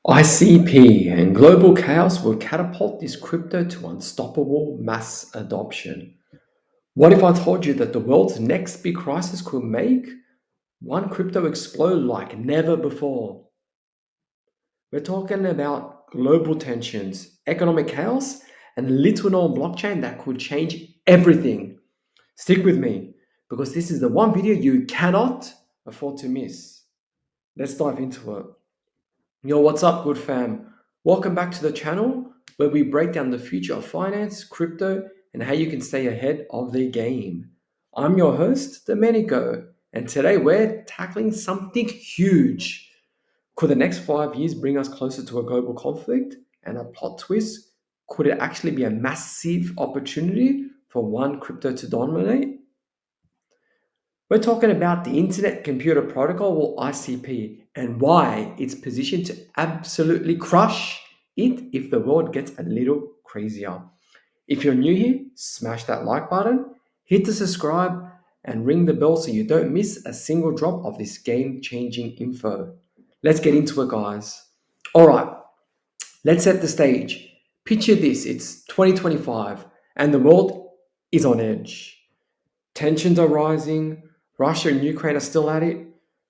ICP and global chaos will catapult this crypto to unstoppable mass adoption. What if I told you that the world's next big crisis could make one crypto explode like never before? We're talking about global tensions, economic chaos, and a little known blockchain that could change everything. Stick with me because this is the one video you cannot afford to miss. Let's dive into it. Yo, what's up, good fam? Welcome back to the channel where we break down the future of finance, crypto, and how you can stay ahead of the game. I'm your host, Domenico, and today we're tackling something huge. Could the next 5 years bring us closer to a global conflict? And a plot twist, could it actually be a massive opportunity for one crypto to dominate? We're talking about the Internet Computer Protocol, or ICP, and why it's positioned to absolutely crush it if the world gets a little crazier. If you're new here, smash that like button, hit the subscribe, and ring the bell so you don't miss a single drop of this game-changing info. Let's get into it, guys. All right, let's set the stage. Picture this, it's 2025, and the world is on edge. Tensions are rising, Russia and Ukraine are still at it,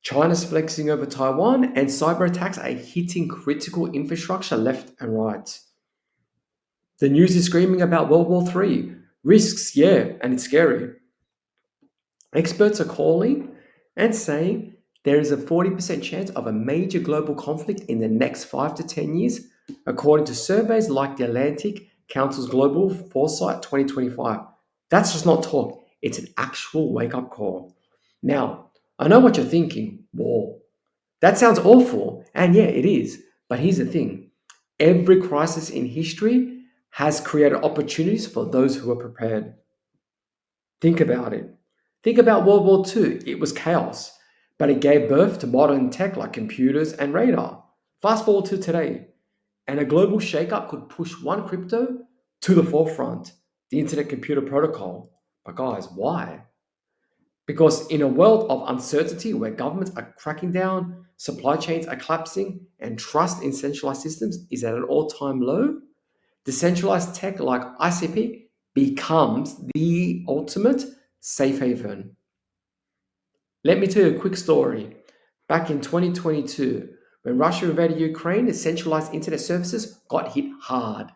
China's flexing over Taiwan, and cyber attacks are hitting critical infrastructure left and right. The news is screaming about World War III. Risks, yeah, and it's scary. Experts are calling and saying there is a 40% chance of a major global conflict in the next 5 to 10 years, according to surveys like the Atlantic Council's Global Foresight 2025. That's just not talk, it's an actual wake-up call. Now, I know what you're thinking, war. That sounds awful, and yeah, it is. But here's the thing. Every crisis in history has created opportunities for those who are prepared. Think about it. Think about World War II. It was chaos, but it gave birth to modern tech like computers and radar. Fast forward to today, and a global shakeup could push one crypto to the forefront, the Internet Computer Protocol. But guys, why? Because in a world of uncertainty where governments are cracking down, supply chains are collapsing, and trust in centralized systems is at an all-time low, decentralized tech like ICP becomes the ultimate safe haven. Let me tell you a quick story. Back in 2022, when Russia invaded Ukraine, the centralized internet services got hit hard.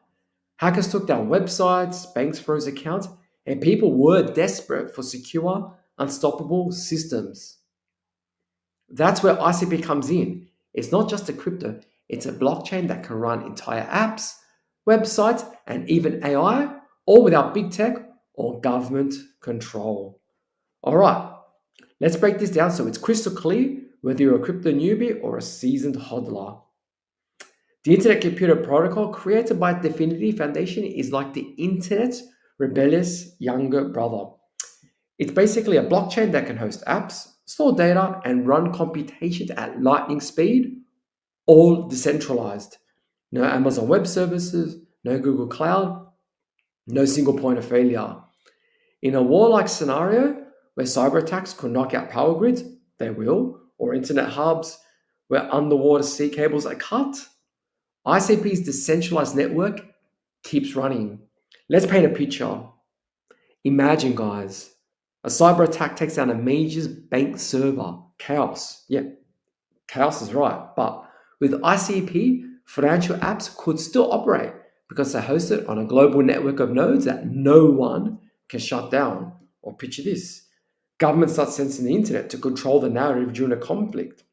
Hackers took down websites, banks froze accounts, and people were desperate for secure, unstoppable systems. That's where ICP comes in. It's not just a crypto, it's a blockchain that can run entire apps, websites, and even AI, all without big tech or government control. All right, let's break this down so it's crystal clear whether you're a crypto newbie or a seasoned hodler. The Internet Computer Protocol, created by Definity Foundation, is like the internet's rebellious younger brother. It's basically a blockchain that can host apps, store data, and run computations at lightning speed, all decentralized. No Amazon Web Services, no Google Cloud, no single point of failure. In a war-like scenario where cyber attacks could knock out power grids, they will, or internet hubs where underwater sea cables are cut, ICP's decentralized network keeps running. Let's paint a picture. Imagine, guys, a cyber attack takes down a major bank server. Chaos. Yeah, chaos is right. But with ICP, financial apps could still operate because they're hosted on a global network of nodes that no one can shut down. Or picture this. Governments start sensing the internet to control the narrative during a conflict.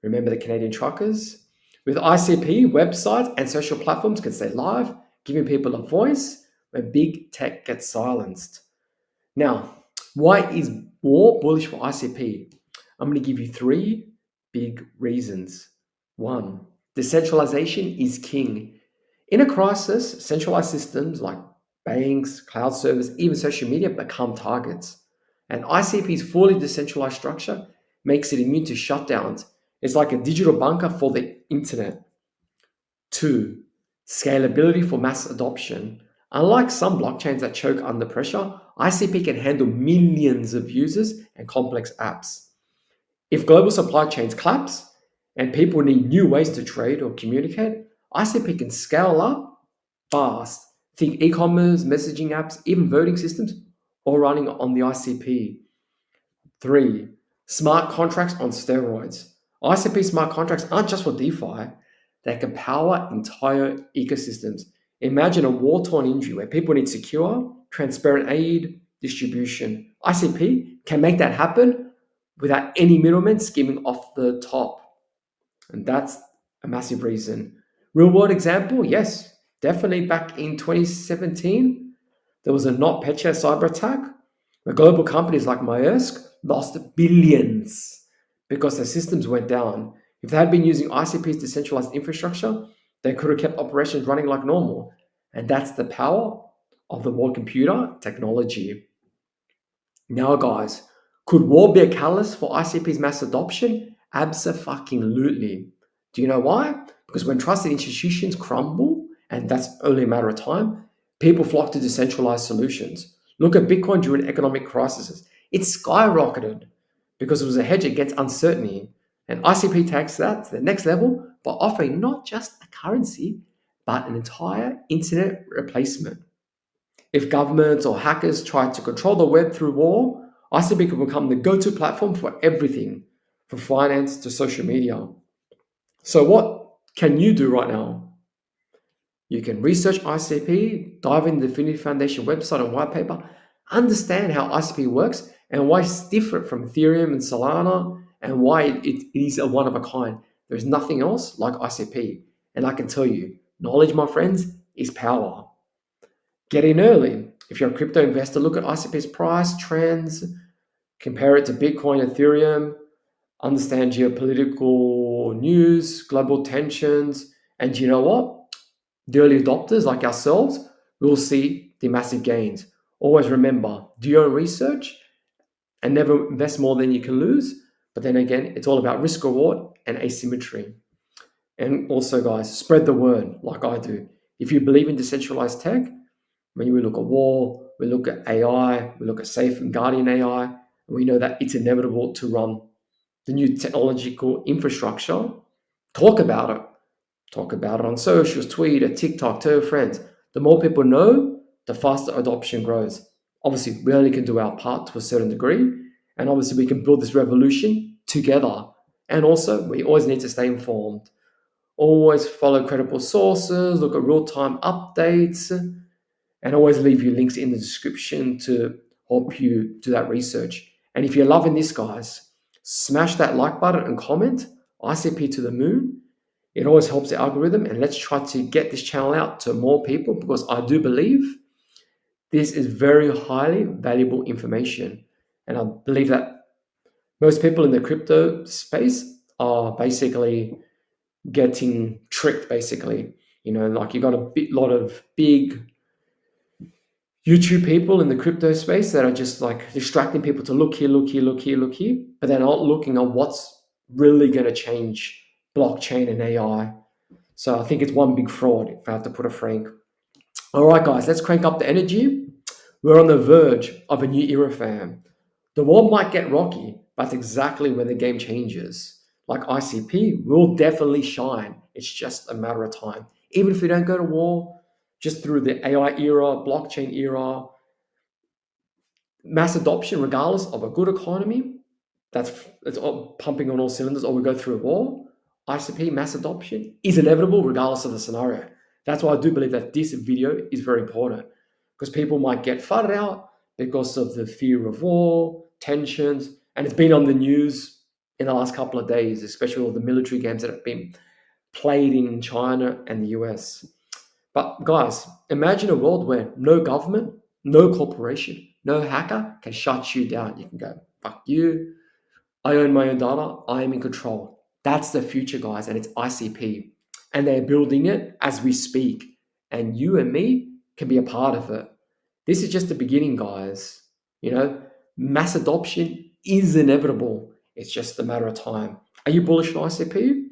Remember the Canadian truckers? With ICP, websites and social platforms can stay live, giving people a voice when big tech gets silenced. Now, why is war bullish for ICP? I'm going to give you 3 big reasons. 1, decentralization is king. In a crisis, centralized systems like banks, cloud servers, even social media become targets. And ICP's fully decentralized structure makes it immune to shutdowns. It's like a digital bunker for the internet. 2, scalability for mass adoption. Unlike some blockchains that choke under pressure, ICP can handle millions of users and complex apps. If global supply chains collapse and people need new ways to trade or communicate, ICP can scale up fast. Think e-commerce, messaging apps, even voting systems, all running on the ICP. 3. Smart contracts on steroids. ICP smart contracts aren't just for DeFi, they can power entire ecosystems. Imagine a war-torn injury where people need secure, transparent aid distribution. ICP can make that happen without any middlemen skimming off the top. And that's a massive reason. Real world example, yes, definitely back in 2017, there was a NotPetya cyber attack where global companies like Maersk lost billions because their systems went down. If they had been using ICP's decentralized infrastructure, they could have kept operations running like normal. And that's the power of the world computer technology. Now, guys, could war be a catalyst for ICP's mass adoption? Absolutely. Do you know why? Because when trusted institutions crumble, and that's only a matter of time, people flock to decentralized solutions. Look at Bitcoin during economic crises. It skyrocketed because it was a hedge against uncertainty. And ICP takes that to the next level by offering not just a currency, but an entire internet replacement. If governments or hackers try to control the web through war, ICP could become the go-to platform for everything, from finance to social media. So what can you do right now? You can research ICP, dive into the Infinity Foundation website and white paper, understand how ICP works and why it's different from Ethereum and Solana and why it is a one of a kind. There's nothing else like ICP. And I can tell you, knowledge, my friends, is power. Get in early. If you're a crypto investor, look at ICP's price, trends, compare it to Bitcoin, Ethereum, understand geopolitical news, global tensions, and you know what? The early adopters like ourselves will see the massive gains. Always remember, do your own research and never invest more than you can lose. But then again, it's all about risk reward and asymmetry. And also, guys, spread the word like I do. If you believe in decentralized tech, when we look at war, we look at AI, we look at safe and guardian AI, and we know that it's inevitable to run the new technological infrastructure. Talk about it. Talk about it on socials, tweet, or TikTok, tell your friends. The more people know, the faster adoption grows. Obviously, we only can do our part to a certain degree, and obviously we can build this revolution together. And also, we always need to stay informed. Always follow credible sources, look at real-time updates, and always leave you links in the description to help you do that research. And if you're loving this, guys, smash that like button and comment ICP to the moon. It always helps the algorithm, and let's try to get this channel out to more people because I do believe this is very highly valuable information. And I believe that most people in the crypto space are basically getting tricked, basically. You know, like you got a lot of big YouTube people in the crypto space that are just like distracting people to look here, look here, look here, look here, but they're not looking at what's really going to change blockchain and AI. So I think it's one big fraud, if I have to put a frank. All right, guys, let's crank up the energy. We're on the verge of a new era, fam. The world might get rocky, but that's exactly when the game changes. Like ICP will definitely shine. It's just a matter of time. Even if we don't go to war, just through the AI era, blockchain era, mass adoption, regardless of a good economy, that's all pumping on all cylinders, or we go through a war, ICP mass adoption is inevitable regardless of the scenario. That's why I do believe that this video is very important because people might get flooded out because of the fear of war, tensions, and it's been on the news in the last couple of days, especially all the military games that have been played in China and the US. But guys, imagine a world where no government, no corporation, no hacker can shut you down. You can go, fuck you. I own my own data. I am in control. That's the future, guys, and it's ICP. And they're building it as we speak. And you and me can be a part of it. This is just the beginning, guys. You know, mass adoption is inevitable. It's just a matter of time. Are you bullish on ICP?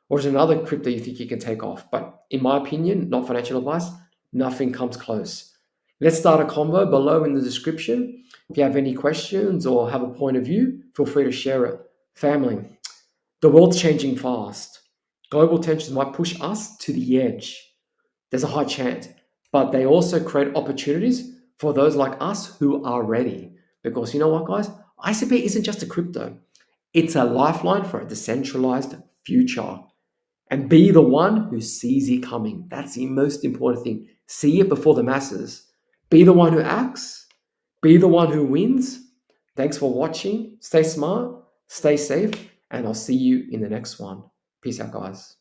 Or is there another crypto you think you can take off? But in my opinion, not financial advice, nothing comes close. Let's start a convo below in the description. If you have any questions or have a point of view, feel free to share it. Family, The world's changing fast. Global tensions might push us to the edge. There's a high chance, but they also create opportunities for those like us who are ready. Because you know what, guys? ICP isn't just a crypto, it's a lifeline for a decentralized future. And be the one who sees it coming. That's the most important thing. See it before the masses. Be the one who acts. Be the one who wins. Thanks for watching. Stay smart, stay safe, and I'll see you in the next one. Peace out, guys.